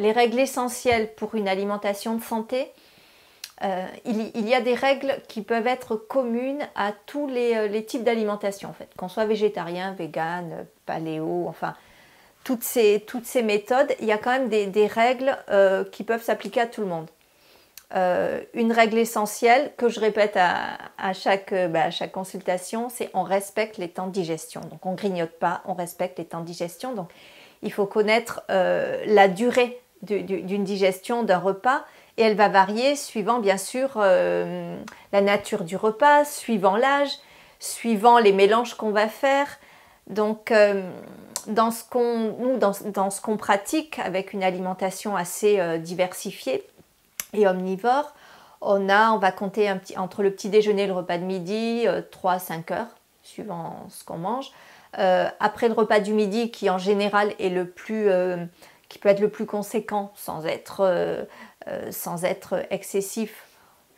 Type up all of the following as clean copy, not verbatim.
les règles essentielles pour une alimentation de santé, il y a des règles qui peuvent être communes à tous les types d'alimentation, en fait, qu'on soit végétarien, vegan, paléo, enfin, toutes ces méthodes, il y a quand même des règles qui peuvent s'appliquer à tout le monde. Une règle essentielle que je répète à chaque consultation, c'est on respecte les temps de digestion. Donc on ne grignote pas, on respecte les temps de digestion. Donc il faut connaître la durée d'une digestion d'un repas et elle va varier suivant bien sûr la nature du repas, suivant l'âge, suivant les mélanges qu'on va faire. Donc dans ce qu'on pratique avec une alimentation assez diversifiée et omnivore, on va compter entre le petit déjeuner et le repas de midi, 3 à 5 heures, suivant ce qu'on mange. Après le repas du midi, qui en général est qui peut être le plus conséquent sans être excessif,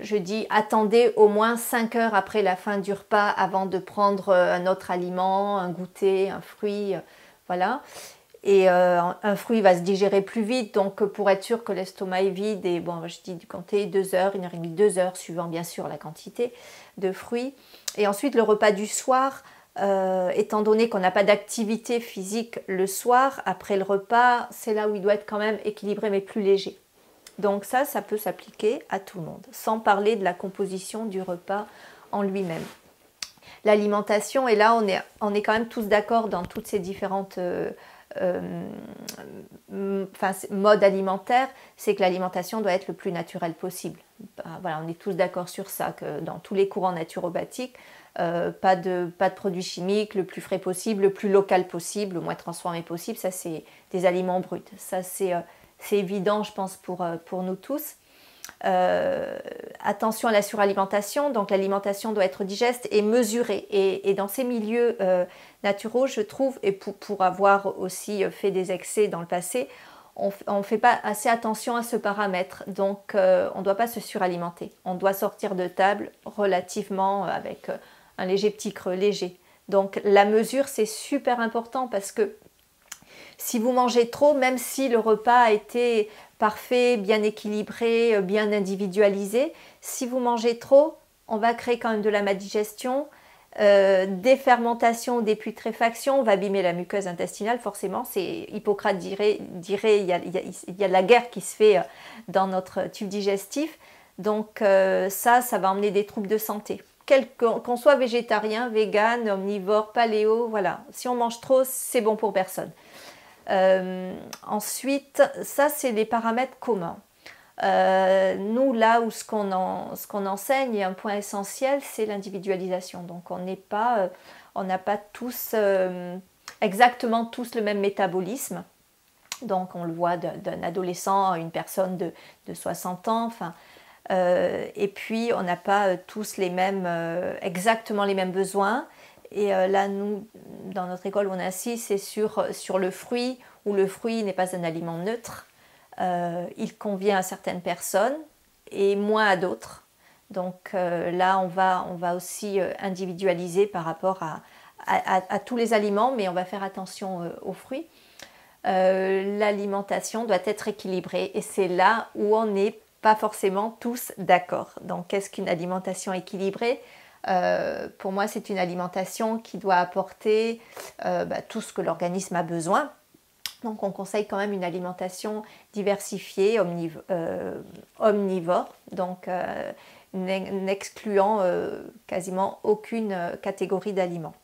je dis attendez au moins 5 heures après la fin du repas avant de prendre un autre aliment, un goûter, un fruit, voilà. Et un fruit va se digérer plus vite, donc pour être sûr que l'estomac est vide, et bon, je dis compter 2 heures, 1h30, 2 heures, suivant bien sûr la quantité de fruits. Et ensuite le repas du soir, étant donné qu'on n'a pas d'activité physique le soir, après le repas, c'est là où il doit être quand même équilibré mais plus léger. Donc ça peut s'appliquer à tout le monde, sans parler de la composition du repas en lui-même. L'alimentation, et là on est quand même tous d'accord dans toutes ces différentes mode alimentaire, c'est que l'alimentation doit être le plus naturelle possible. Voilà, on est tous d'accord sur ça, que dans tous les courants naturopathiques, pas de produits chimiques, le plus frais possible, le plus local possible, le moins transformé possible. Ça, c'est des aliments bruts. Ça, c'est évident, je pense, pour nous tous. Attention à la suralimentation, donc l'alimentation doit être digeste et mesurée. Et dans ces milieux naturaux, je trouve, et pour avoir aussi fait des excès dans le passé, on ne fait pas assez attention à ce paramètre. Donc on ne doit pas se suralimenter. On doit sortir de table relativement avec un léger petit creux léger. Donc la mesure, c'est super important parce que si vous mangez trop, même si le repas a été parfait, bien équilibré, bien individualisé, si vous mangez trop, on va créer quand même de la maldigestion, des fermentations, des putréfactions, on va abîmer la muqueuse intestinale, forcément. Hippocrate dirait il y a de la guerre qui se fait dans notre tube digestif. Donc ça va emmener des troubles de santé. Qu'on soit végétarien, vegan, omnivore, paléo, voilà. Si on mange trop, c'est bon pour personne. Ensuite, ça c'est les paramètres communs. Nous là où ce qu'on enseigne, et un point essentiel, c'est l'individualisation. Donc on n'a pas tous exactement tous le même métabolisme. Donc on le voit d'un adolescent à une personne de 60 ans. Enfin, et puis on n'a pas tous exactement les mêmes besoins. Et là, nous, dans notre école, on insiste, c'est sur le fruit, où le fruit n'est pas un aliment neutre. Il convient à certaines personnes et moins à d'autres. Donc là, on va aussi individualiser par rapport à tous les aliments, mais on va faire attention aux fruits. L'alimentation doit être équilibrée et c'est là où on n'est pas forcément tous d'accord. Donc, qu'est-ce qu'une alimentation équilibrée ? Pour moi, c'est une alimentation qui doit apporter tout ce que l'organisme a besoin. Donc, on conseille quand même une alimentation diversifiée, omnivore, donc n'excluant quasiment aucune catégorie d'aliments.